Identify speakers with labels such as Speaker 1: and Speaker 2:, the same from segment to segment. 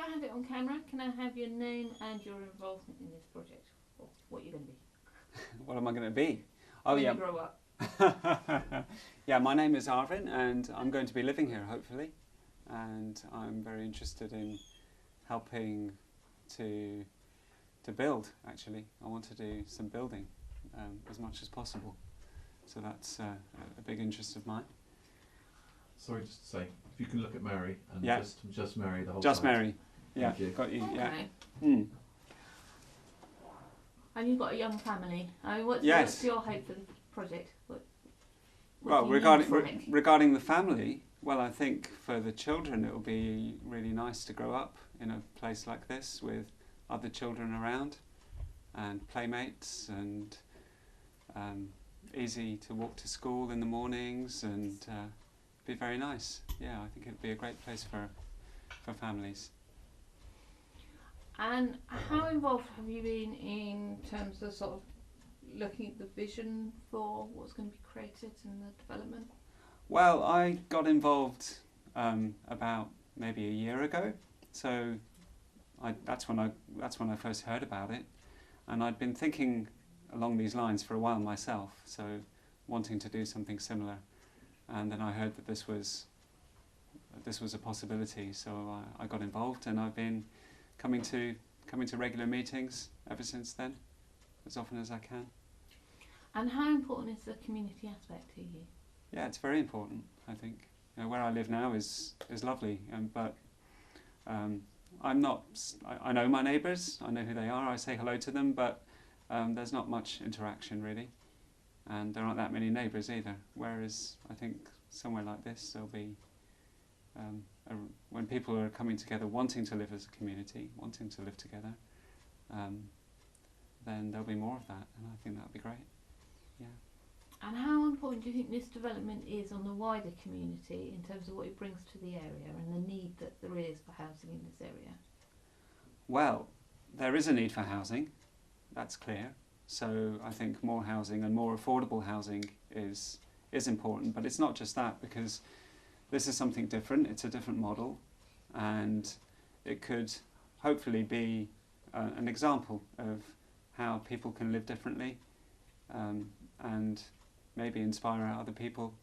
Speaker 1: I have it on camera? Can I have your name and your involvement in this project? Or what you're going to be?
Speaker 2: What am I going to be? Oh,
Speaker 1: when
Speaker 2: yeah.
Speaker 1: you grow up.
Speaker 2: Yeah, my name is Arvin and I'm going to be living here, hopefully. And I'm very interested in helping to build, actually. I want to do some building as much as possible. So that's a big interest of mine.
Speaker 3: Sorry, just to say, if you can look at Mary and
Speaker 2: Yeah.
Speaker 3: just Mary the whole
Speaker 2: Just
Speaker 3: time.
Speaker 2: Mary. Yeah,
Speaker 3: Thank you.
Speaker 2: got you.
Speaker 1: Okay.
Speaker 2: Yeah. Mm.
Speaker 1: And you've got a young family. I mean, what's your hope for the project? What
Speaker 2: Well,
Speaker 1: do you need from it?
Speaker 2: regarding the family, well, I think for the children it will be really nice to grow up in a place like this with other children around and playmates and easy to walk to school in the mornings and be very nice. Yeah, I think it would be a great place for families.
Speaker 1: And how involved have you been in terms of sort of looking at the vision for what's going to be created and the development?
Speaker 2: Well, I got involved about maybe a year ago, so that's when I first heard about it, and I'd been thinking along these lines for a while myself, so wanting to do something similar, and then I heard that this was a possibility, so I got involved, and I've been coming to regular meetings ever since then, as often as I can. And
Speaker 1: how important is the community aspect to you?
Speaker 2: Yeah, it's very important, I think. You know, where I live now is lovely, but I'm not. I know my neighbours. I know who they are. I say hello to them, but there's not much interaction really, and there aren't that many neighbours either. Whereas I think somewhere like this, there'll be when people are coming together, wanting to live as a community, wanting to live together, then there'll be more of that, and I think that'll be great. Yeah.
Speaker 1: And how important do you think this development is on the wider community in terms of what it brings to the area and the need that there is for housing in this area?
Speaker 2: Well, there is a need for housing, that's clear. So I think more housing and more affordable housing is important, but it's not just that, because this is something different, it's a different model, and it could hopefully be an example of how people can live differently, and maybe inspire other people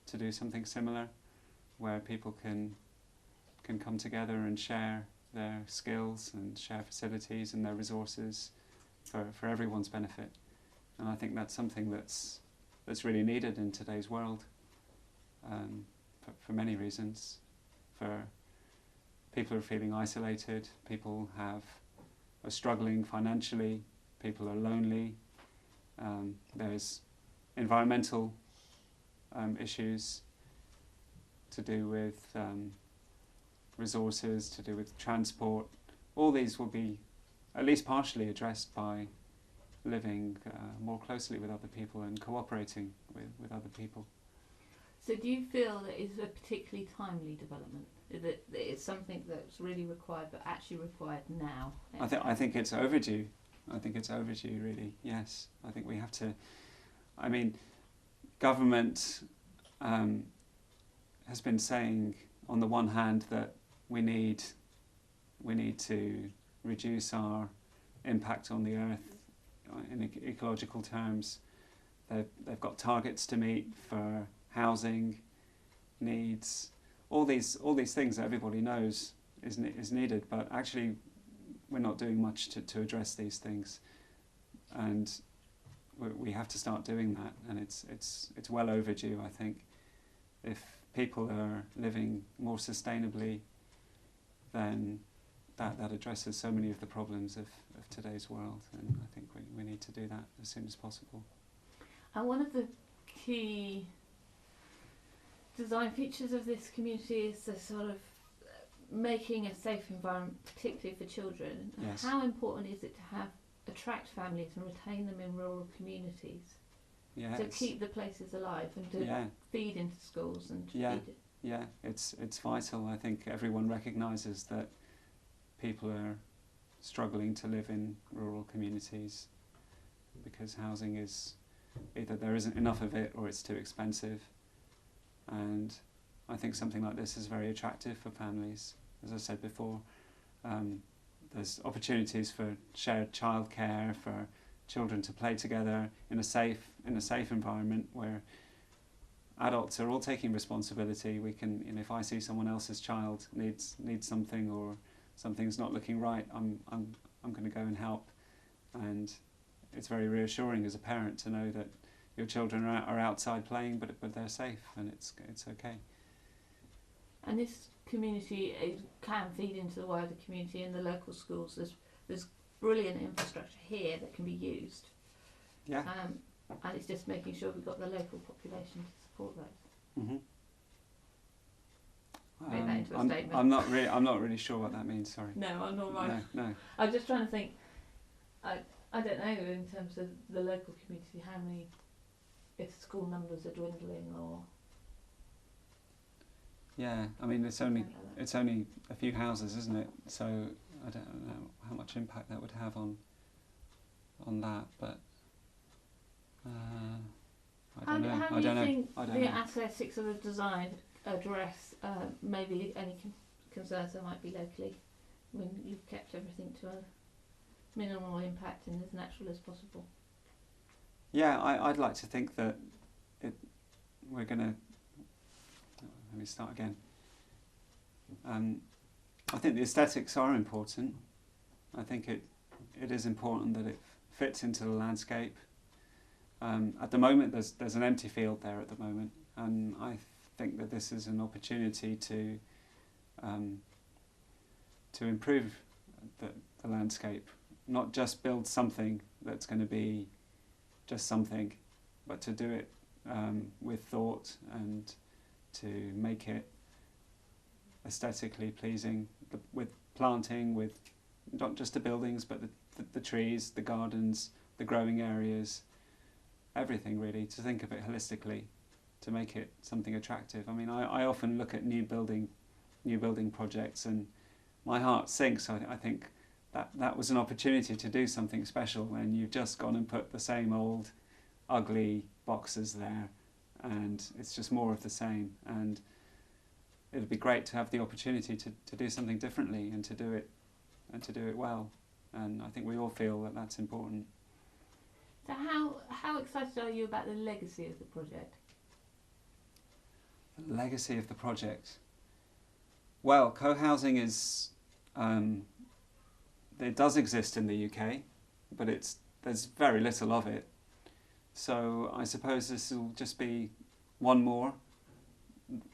Speaker 2: to do something similar, where people can come together and share their skills and share facilities and their resources for everyone's benefit. And I think that's something that's really needed in today's world, for many reasons. For people who are feeling isolated, people are struggling financially, people are lonely, there's environmental issues to do with resources, to do with transport. All these will be at least partially addressed by living more closely with other people and cooperating with other people.
Speaker 1: So do you feel that it's a particularly timely development? That it's something that's really required, but actually required now?
Speaker 2: I think it's overdue. I think it's overdue, really, yes. I think we have to... I mean, government has been saying, on the one hand, that we need to reduce our impact on the earth in ecological terms. They've got targets to meet for housing needs, all these things that everybody knows is needed, but actually we're not doing much to address these things, and we have to start doing that, and it's well overdue, I think. If people are living more sustainably, then that addresses so many of the problems of today's world, and I think we need to do that as soon as possible.
Speaker 1: And one of the key design features of this community is the sort of making a safe environment, particularly for children.
Speaker 2: Yes.
Speaker 1: How important is it to attract families and retain them in rural communities?
Speaker 2: Yeah,
Speaker 1: to keep the places alive and to feed into schools and
Speaker 2: Yeah, it's vital. I think everyone recognises that people are struggling to live in rural communities because housing is either there isn't enough of it or it's too expensive, and I think something like this is very attractive for families. As I said before, There's opportunities for shared childcare, for children to play together in a safe environment where adults are all taking responsibility. We can, if I see someone else's child needs something, or something's not looking right, I'm going to go and help. And it's very reassuring as a parent to know that your children are outside playing, but they're safe, and it's okay.
Speaker 1: And this community, it can feed into the wider community and the local schools. There's brilliant infrastructure here that can be used.
Speaker 2: Yeah.
Speaker 1: And it's just making sure we've got the local population to support those.
Speaker 2: Mm-hmm.
Speaker 1: Made that into a statement.
Speaker 2: I'm not really sure what that means. Sorry.
Speaker 1: No, I'm not right.
Speaker 2: No.
Speaker 1: I was just trying to think. I don't know in terms of the local community how many, if school numbers are dwindling or.
Speaker 2: Yeah, I mean it's only a few houses, isn't it? So I don't know how much impact that would have on that, but I don't know.
Speaker 1: How do you think the aesthetics of the design address maybe any concerns there might be locally when you've kept everything to a minimal impact and as natural as possible?
Speaker 2: Yeah, I'd like to think that we're going to. Let me start again. I think the aesthetics are important. I think it is important that it fits into the landscape. At the moment, there's an empty field there at the moment, and I think that this is an opportunity to improve the landscape. Not just build something that's going to be just something, but to do it with thought and to make it aesthetically pleasing, with planting, with not just the buildings but the trees, the gardens, the growing areas, everything really, to think of it holistically, to make it something attractive. I mean, I often look at new building projects and my heart sinks. I think that was an opportunity to do something special when you've just gone and put the same old ugly boxes there, and it's just more of the same. And it'd be great to have the opportunity to do something differently and to do it well. And I think we all feel that that's important.
Speaker 1: So how excited are you about the legacy of the project?
Speaker 2: The legacy of the project. Well, co-housing is it does exist in the UK, but there's very little of it. So I suppose this will just be one more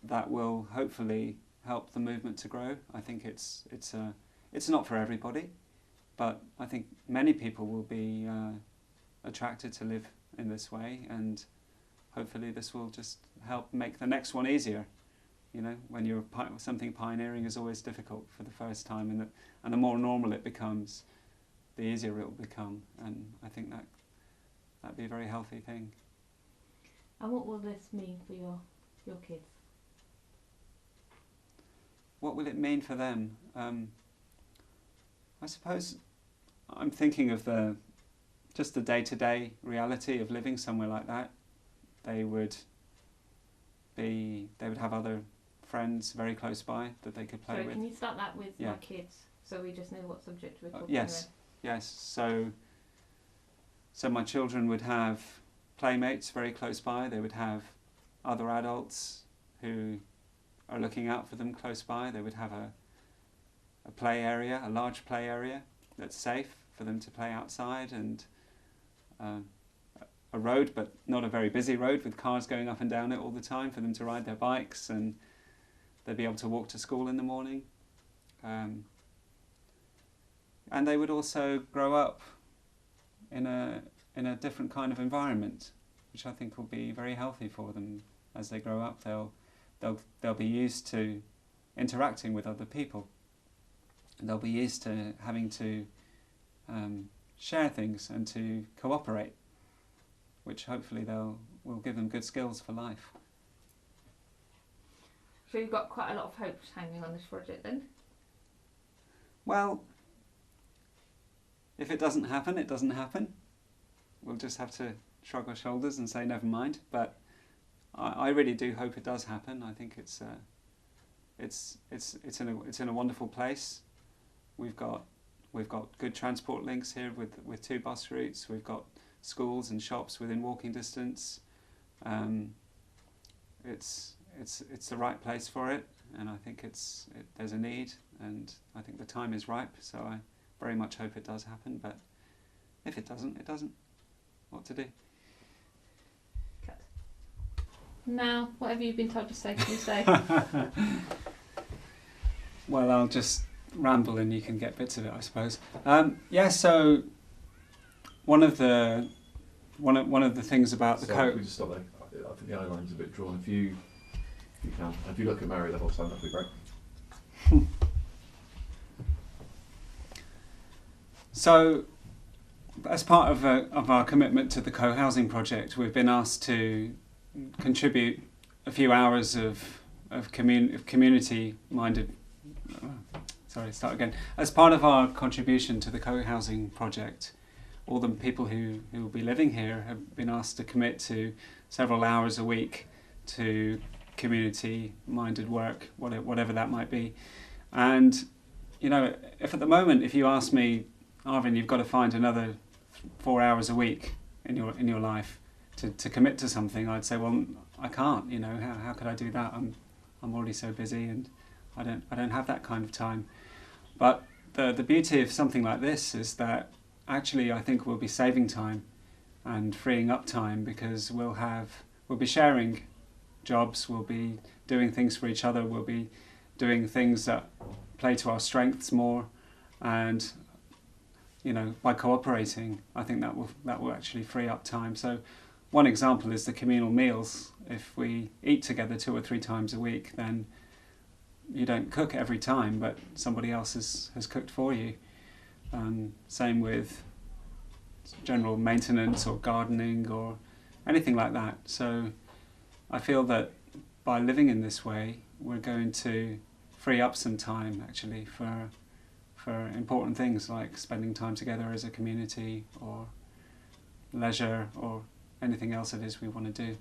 Speaker 2: that will hopefully help the movement to grow. I think it's not for everybody, but I think many people will be attracted to live in this way, and hopefully this will just help make the next one easier. You know, when you're something pioneering is always difficult for the first time, and the more normal it becomes, the easier it will become. And I think that'd be a very healthy thing.
Speaker 1: And what will this mean for your kids?
Speaker 2: What will it mean for them? I suppose I'm thinking of just the day-to-day reality of living somewhere like that. They would have other friends very close by that they could play with.
Speaker 1: Can you start that with my kids, so we just know what subject we're talking
Speaker 2: about? Yes. So my children would have playmates very close by. They would have other adults who are looking out for them close by. They would have a play area, a large play area that's safe for them to play outside, and a road, but not a very busy road with cars going up and down it all the time, for them to ride their bikes, and they'd be able to walk to school in the morning. And they would also grow up in a different kind of environment, which I think will be very healthy for them as they grow up. They'll be used to interacting with other people. They'll be used to having to share things and to cooperate, which hopefully will give them good skills for life.
Speaker 1: So you've got quite a lot of hopes hanging on this project then?
Speaker 2: Well, if it doesn't happen, it doesn't happen. We'll just have to shrug our shoulders and say never mind. But I really do hope it does happen. I think it's in a wonderful place. we've got good transport links here with 2 bus routes. We've got schools and shops within walking distance. It's the right place for it, and I think there's a need, and I think the time is ripe. So I very much hope it does happen. But if it doesn't, it doesn't. What to do?
Speaker 1: Cut. Now, whatever you've been told to say, can you say?
Speaker 2: Well, I'll just ramble and you can get bits of it, I suppose. So one of the things about the
Speaker 3: Sorry, can we just stop there? I think the eye line's a bit drawn. If you can, if you look at Mary the whole time, that'd be great.
Speaker 2: So, as part of our commitment to the co-housing project, we've been asked to contribute a few hours of community-minded. As part of our contribution to the co-housing project, all the people who will be living here have been asked to commit to several hours a week to community-minded work, whatever that might be. And if at the moment, if you ask me, Arvin, you've got to find another 4 hours a week in your life to commit to something, I'd say, well, I can't. How could I do that? I'm already so busy, and I don't have that kind of time. But the beauty of something like this is that actually I think we'll be saving time and freeing up time, because we'll be sharing jobs, we'll be doing things for each other, we'll be doing things that play to our strengths more, and by cooperating, I think that will actually free up time. So one example is the communal meals. If we eat together 2 or 3 times a week, then you don't cook every time, but somebody else has cooked for you. Same with general maintenance or gardening or anything like that. So I feel that by living in this way, we're going to free up some time actually for important things like spending time together as a community, or leisure, or anything else it is we want to do.